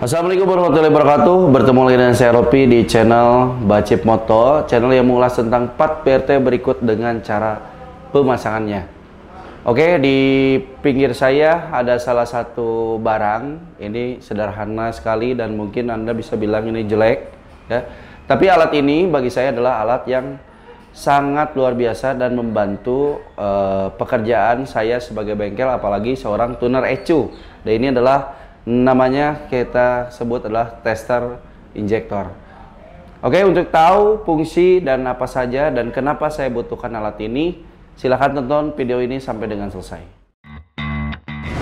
Assalamualaikum warahmatullahi wabarakatuh. Bertemu lagi dengan saya Ropi di channel Bacip Moto, channel yang mengulas tentang part PRT berikut dengan cara pemasangannya. Oke, di pinggir saya ada salah satu barang. Ini sederhana sekali dan mungkin Anda bisa bilang ini jelek, ya. Tapi alat ini bagi saya adalah alat yang sangat luar biasa dan membantu pekerjaan saya sebagai bengkel, apalagi seorang tuner ECU. Dan ini adalah namanya kita sebut adalah tester injektor. Oke, untuk tahu fungsi dan apa saja dan kenapa saya butuhkan alat ini, silahkan tonton video ini sampai dengan selesai.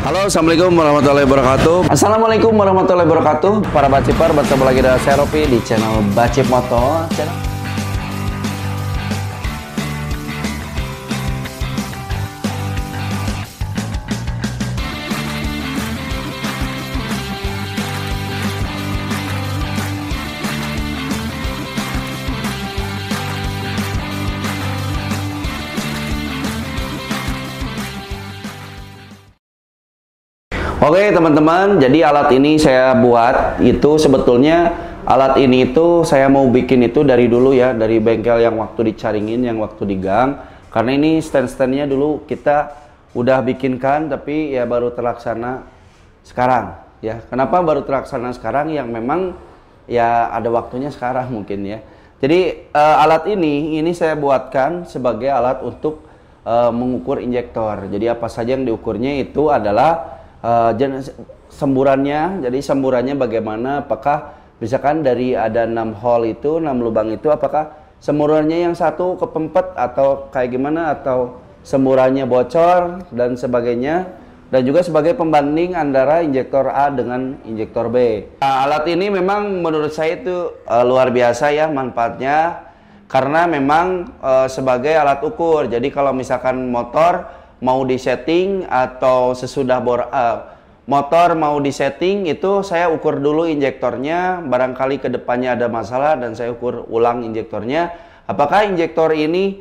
Halo, assalamualaikum warahmatullahi wabarakatuh. Assalamualaikum warahmatullahi wabarakatuh. Para bacipar, bertemu lagi dengan saya Ropi di channel Bacip Moto. Oke teman-teman, jadi alat ini saya buat itu sebetulnya alat ini itu saya mau bikin itu dari dulu ya, dari bengkel yang waktu dicaringin, yang waktu di gang. Karena ini stand-standnya dulu kita udah bikinkan tapi ya baru terlaksana sekarang ya. Kenapa baru terlaksana sekarang? Yang memang ya ada waktunya sekarang mungkin ya. Jadi alat ini saya buatkan sebagai alat untuk mengukur injektor. Jadi apa saja yang diukurnya itu adalah semburannya. Jadi semburannya bagaimana, apakah misalkan dari ada 6 hole itu, 6 lubang itu, apakah semburannya yang satu kepempet atau kayak gimana, atau semburannya bocor dan sebagainya. Dan juga sebagai pembanding antara injektor A dengan injektor B. Nah, alat ini memang menurut saya itu luar biasa ya manfaatnya, karena memang sebagai alat ukur. Jadi kalau misalkan motor mau disetting atau sesudah motor mau disetting, itu saya ukur dulu injektornya. Barangkali ke depannya ada masalah dan saya ukur ulang injektornya. Apakah injektor ini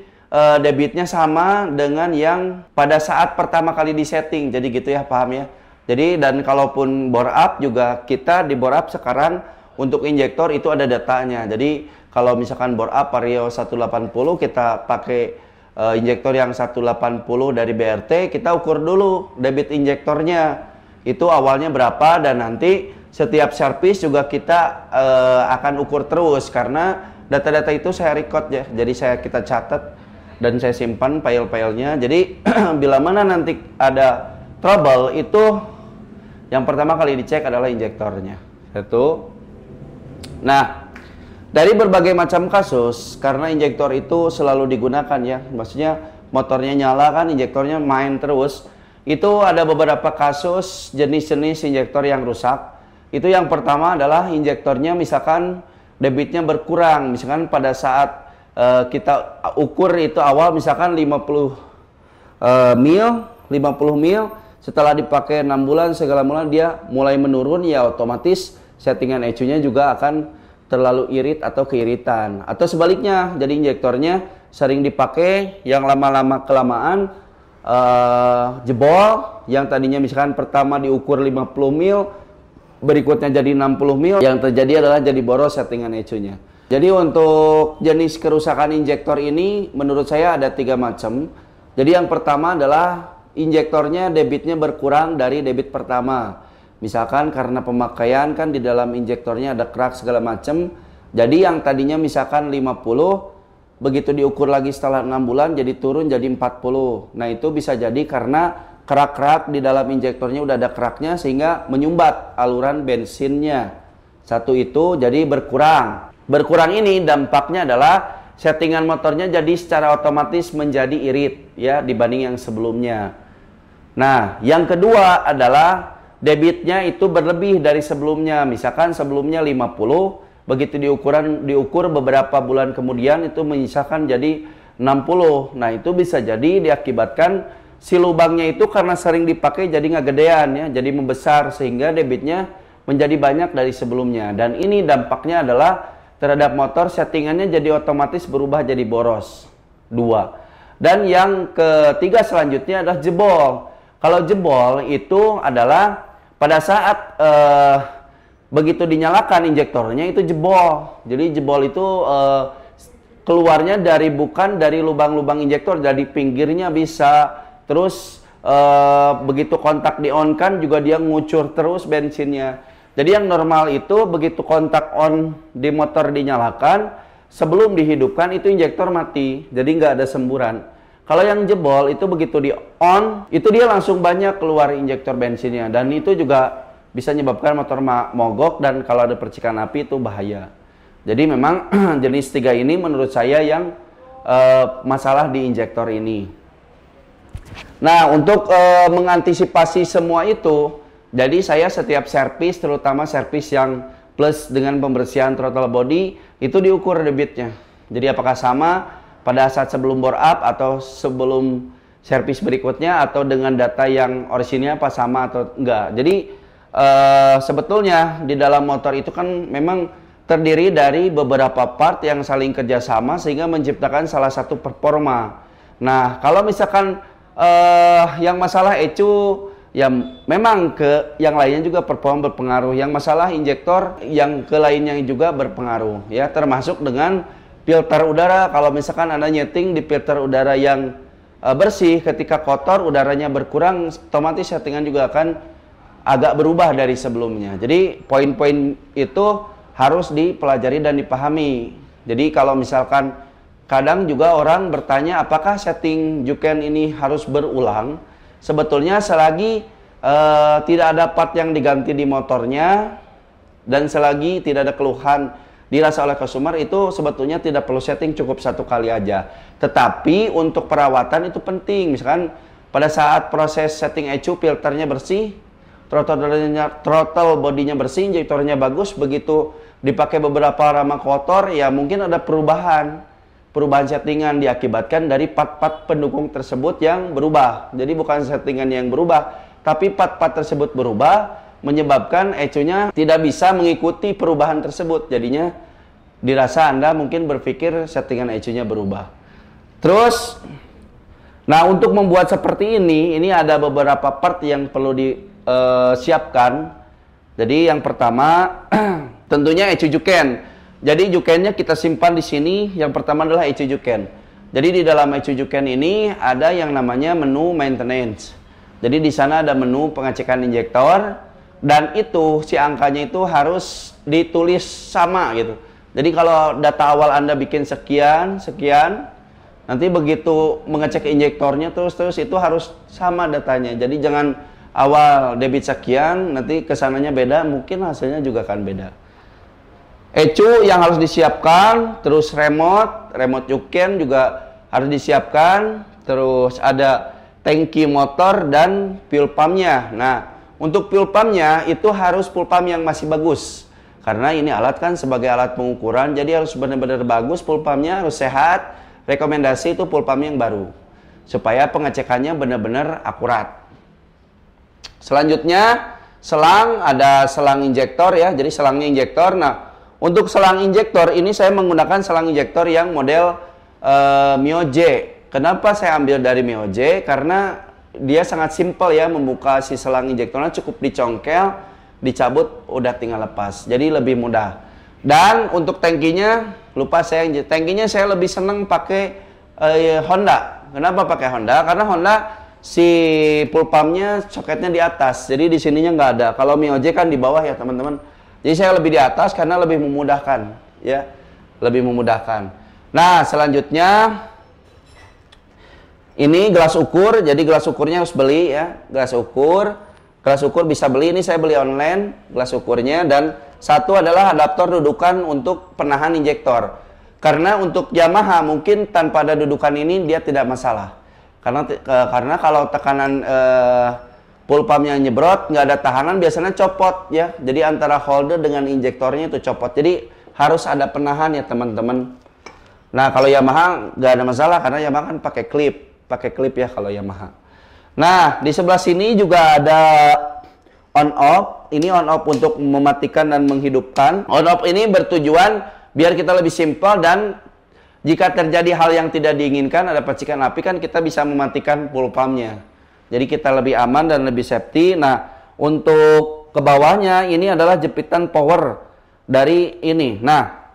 debitnya sama dengan yang pada saat pertama kali disetting. Jadi gitu ya, paham ya. Jadi dan kalaupun bore up juga, kita di bore up sekarang untuk injektor itu ada datanya. Jadi kalau misalkan bore up Vario 180 kita pakai injektor yang 180 dari BRT, kita ukur dulu debit injektornya itu awalnya berapa, dan nanti setiap servis juga kita akan ukur terus, karena data-data itu saya record ya. Jadi kita catat dan saya simpan file-filenya. Jadi bila mana nanti ada trouble, itu yang pertama kali dicek adalah injektornya. Itu. Nah, dari berbagai macam kasus, karena injektor itu selalu digunakan ya, maksudnya motornya nyala kan, injektornya main terus. Itu ada beberapa kasus jenis-jenis injektor yang rusak. Itu yang pertama adalah injektornya misalkan debitnya berkurang. Misalkan pada saat kita ukur itu awal misalkan 50 mil, setelah dipakai 6 bulan, segala bulan dia mulai menurun, ya otomatis settingan ECU-nya juga akan terlalu irit atau keiritan. Atau sebaliknya, jadi injektornya sering dipakai, yang lama-lama kelamaan jebol, yang tadinya misalkan pertama diukur 50 mil, berikutnya jadi 60 mil, yang terjadi adalah jadi boros settingan ECU-nya. Jadi untuk jenis kerusakan injektor ini menurut saya ada 3 macam. Jadi yang pertama adalah injektornya debitnya berkurang dari debit pertama. Misalkan karena pemakaian kan di dalam injektornya ada kerak segala macam. Jadi yang tadinya misalkan 50, begitu diukur lagi setelah 6 bulan jadi turun jadi 40. Nah itu bisa jadi karena kerak-kerak di dalam injektornya udah ada keraknya, sehingga menyumbat aluran bensinnya. Satu itu jadi berkurang. Berkurang ini dampaknya adalah settingan motornya jadi secara otomatis menjadi irit ya dibanding yang sebelumnya. Nah yang kedua adalah debitnya itu berlebih dari sebelumnya. Misalkan sebelumnya 50, begitu diukur beberapa bulan kemudian itu menyisakan jadi 60. Nah itu bisa jadi diakibatkan si lubangnya itu karena sering dipakai jadi nggak gedean ya, jadi membesar sehingga debitnya menjadi banyak dari sebelumnya. Dan ini dampaknya adalah terhadap motor settingannya jadi otomatis berubah jadi boros. 2. Dan yang ketiga selanjutnya adalah jebol. Kalau jebol itu adalah pada saat begitu dinyalakan injektornya itu jebol. Jadi jebol itu keluarnya bukan dari lubang-lubang injektor, dari pinggirnya bisa. Terus begitu kontak di on kan juga dia ngucur terus bensinnya. Jadi yang normal itu begitu kontak on di motor dinyalakan, sebelum dihidupkan itu injektor mati, jadi nggak ada semburan. Kalau yang jebol itu begitu di on, itu dia langsung banyak keluar injektor bensinnya, dan itu juga bisa menyebabkan motor mogok, dan kalau ada percikan api itu bahaya. Jadi memang jenis 3 ini menurut saya yang masalah di injektor ini. Nah, untuk mengantisipasi semua itu, jadi saya setiap servis, terutama servis yang plus dengan pembersihan throttle body, itu diukur debitnya. Jadi apakah sama pada saat sebelum bore up atau sebelum servis berikutnya, atau dengan data yang orisinnya apa sama atau enggak. Jadi sebetulnya di dalam motor itu kan memang terdiri dari beberapa part yang saling kerjasama sehingga menciptakan salah satu performa. Nah, kalau misalkan yang masalah ECU, ya memang ke yang lainnya juga performa berpengaruh. Yang masalah injektor yang ke lainnya juga berpengaruh, ya, termasuk dengan filter udara. Kalau misalkan Anda nyeting di filter udara yang bersih, ketika kotor udaranya berkurang, otomatis settingan juga akan agak berubah dari sebelumnya. Jadi poin-poin itu harus dipelajari dan dipahami. Jadi kalau misalkan kadang juga orang bertanya apakah setting Juken ini harus berulang. Sebetulnya selagi tidak ada part yang diganti di motornya dan selagi tidak ada keluhan dirasa oleh customer, itu sebetulnya tidak perlu setting, cukup 1 kali aja. Tetapi untuk perawatan itu penting. Misalkan pada saat proses setting ECU filternya bersih, throttle bodinya bersih, injektornya bagus, begitu dipakai beberapa lama kotor, ya mungkin ada perubahan settingan diakibatkan dari part-part pendukung tersebut yang berubah. Jadi bukan settingan yang berubah, tapi part-part tersebut berubah, menyebabkan ECU-nya tidak bisa mengikuti perubahan tersebut. Jadinya dirasa Anda mungkin berpikir settingan ECU-nya berubah. Terus, nah untuk membuat seperti ini ada beberapa part yang perlu disiapkan. Jadi yang pertama tentunya ECU Juken. Jadi Jukennya kita simpan di sini. Yang pertama adalah ECU Juken. Jadi di dalam ECU Juken ini ada yang namanya menu maintenance. Jadi di sana ada menu pengecekan injektor, dan itu si angkanya itu harus ditulis sama gitu. Jadi kalau data awal Anda bikin sekian, nanti begitu mengecek injektornya terus itu harus sama datanya. Jadi jangan awal debit sekian, nanti kesananya beda, mungkin hasilnya juga akan beda. ECU yang harus disiapkan, terus remote Juken juga harus disiapkan, terus ada tangki motor dan fuel pumpnya. Nah, untuk fuel pumpnya itu harus fuel pump yang masih bagus, karena ini alat kan sebagai alat pengukuran, jadi harus benar-benar bagus, fuel pumpnya harus sehat. Rekomendasi itu fuel pump yang baru, supaya pengecekannya benar-benar akurat. Selanjutnya selang, ada selang injektor ya, jadi selangnya injektor. Nah, untuk selang injektor ini saya menggunakan selang injektor yang model Mio J. Kenapa saya ambil dari Mio J? Karena dia sangat simpel ya, membuka si selang injektornya cukup dicongkel, dicabut, udah tinggal lepas. Jadi lebih mudah. Dan untuk tangkinya, tangkinya saya lebih seneng pakai Honda. Kenapa pakai Honda? Karena Honda si fuel pumpnya soketnya di atas, jadi di sininya nggak ada. Kalau Mio J kan di bawah ya teman-teman. Jadi saya lebih di atas karena lebih memudahkan, ya, lebih memudahkan. Nah, selanjutnya ini gelas ukur. Jadi gelas ukurnya harus beli ya, gelas ukur bisa beli. Ini saya beli online gelas ukurnya. Dan satu adalah adaptor dudukan untuk penahan injektor. Karena untuk Yamaha mungkin tanpa ada dudukan ini dia tidak masalah. Karena kalau tekanan fuel pumpnya nyebrot, nggak ada tahanan, biasanya copot ya. Jadi antara holder dengan injektornya itu copot. Jadi harus ada penahan ya teman-teman. Nah kalau Yamaha nggak ada masalah, karena Yamaha kan pakai klip ya kalau Yamaha. Nah di sebelah sini juga ada on off. Ini on off untuk mematikan dan menghidupkan. On off ini bertujuan biar kita lebih simpel, dan jika terjadi hal yang tidak diinginkan, ada percikan api, kan kita bisa mematikan fuel pumpnya. Jadi kita lebih aman dan lebih safety. Nah, untuk untuk ke bawahnya ini adalah jepitan power dari ini. Nah,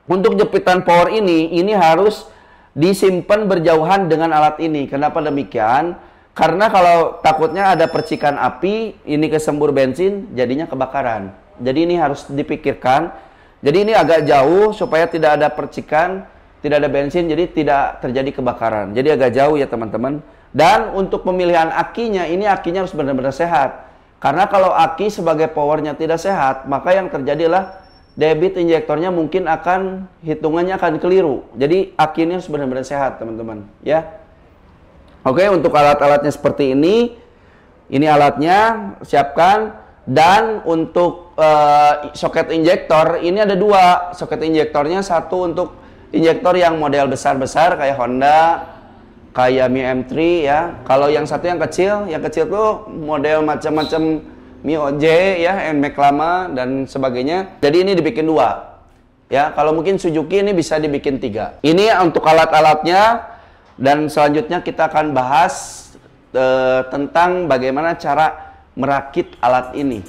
untuk jepitan power ini harus disimpan berjauhan dengan alat ini. Kenapa demikian? Karena kalau takutnya ada percikan api, ini kesembur bensin, jadinya kebakaran. Jadi ini harus dipikirkan. Jadi ini agak jauh supaya tidak ada percikan, tidak ada bensin, jadi tidak terjadi kebakaran. Jadi agak jauh ya teman-teman. Dan untuk pemilihan akinya, ini akinya harus benar-benar sehat. Karena kalau aki sebagai powernya tidak sehat, maka yang terjadilah debit injektornya mungkin akan, hitungannya akan keliru. Jadi aki ini harus benar-benar sehat teman-teman ya. Oke, untuk alat-alatnya seperti ini alatnya siapkan. Dan untuk soket injektor ini ada dua soket injektornya, satu untuk injektor yang model besar-besar kayak Honda, kayak Mi M3 ya. Kalau yang satu yang kecil tuh model macam-macam Mi OJ ya, NMAX lama dan sebagainya. Jadi ini dibikin dua ya. Kalau mungkin Suzuki ini bisa dibikin 3. Ini untuk alat-alatnya. Dan selanjutnya kita akan bahas tentang bagaimana cara merakit alat ini.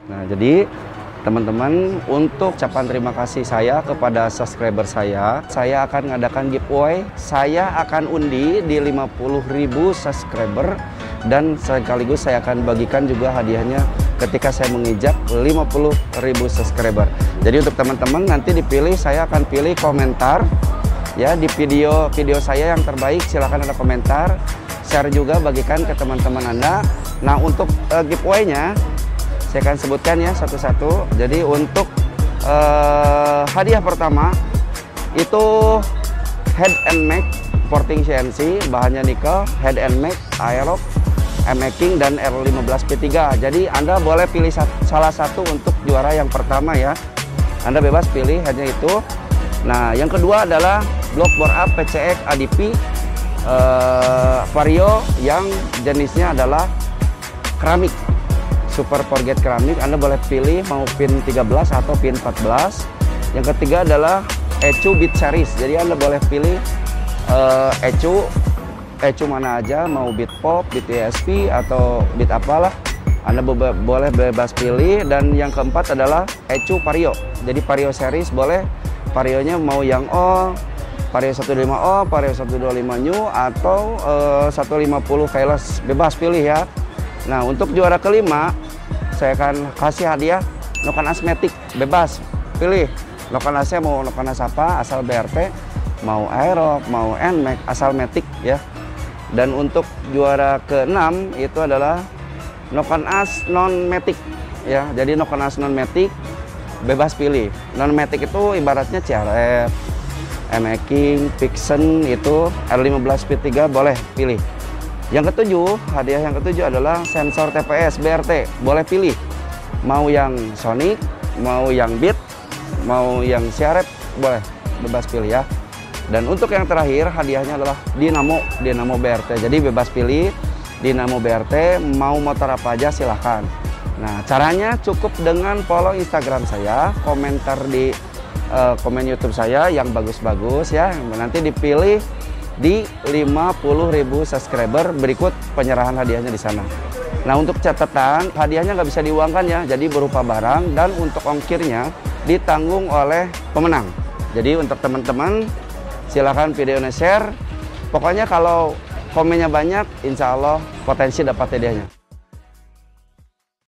Nah, jadi teman-teman, untuk ucapan terima kasih saya kepada subscriber saya akan mengadakan giveaway. Saya akan undi di 50.000 subscriber dan sekaligus saya akan bagikan juga hadiahnya ketika saya menginjak 50.000 subscriber. Jadi untuk teman-teman nanti dipilih, saya akan pilih komentar ya di video saya yang terbaik. Silahkan ada komentar, share juga, bagikan ke teman-teman Anda. Nah, untuk giveaway-nya saya akan sebutkan ya satu-satu. Jadi untuk hadiah pertama itu head and make porting CNC, bahannya nikel, head and make, aerox, making dan R15P3. Jadi Anda boleh pilih salah satu untuk juara yang pertama ya. Anda bebas pilih hanya itu. Nah, yang kedua adalah block bore up PCX ADP Vario yang jenisnya adalah keramik. Super Forget keramik. Anda boleh pilih mau pin 13 atau pin 14. Yang ketiga adalah ECU bit series. Jadi Anda boleh pilih ECU mana aja, mau bit pop, bit ESP atau bit apalah. Anda boleh bebas pilih. Dan yang keempat adalah ECU Vario. Jadi Vario series boleh, Varionya mau yang O, Vario 125O, Vario 125 New atau 150 keyless, bebas pilih ya. Nah, untuk juara kelima saya akan kasih hadiah noken asmetik, bebas pilih noken asnya mau noken as apa, asal BRT, mau aerox, mau NMAX, asal matic ya. Dan untuk juara ke-6 itu adalah noken as non matic ya. Jadi noken as non matic bebas pilih. Non matic itu ibaratnya CRF, making, Vixen, itu R15P3 boleh pilih. Yang ketujuh, hadiah yang ketujuh adalah sensor TPS BRT. Boleh pilih mau yang Sonic, mau yang Beat, mau yang CRF, boleh bebas pilih ya. Dan untuk yang terakhir, hadiahnya adalah Dinamo BRT. Jadi bebas pilih Dinamo BRT, mau motor apa aja silahkan. Nah, caranya cukup dengan follow Instagram saya, komentar di komen YouTube saya yang bagus-bagus ya. Nanti dipilih di 50.000 subscriber, berikut penyerahan hadiahnya di sana. Nah, untuk catatan, hadiahnya nggak bisa diuangkan ya, jadi berupa barang dan untuk ongkirnya ditanggung oleh pemenang. Jadi untuk teman-teman silahkan videonya share. Pokoknya kalau komennya banyak, insya Allah potensi dapat hadiahnya.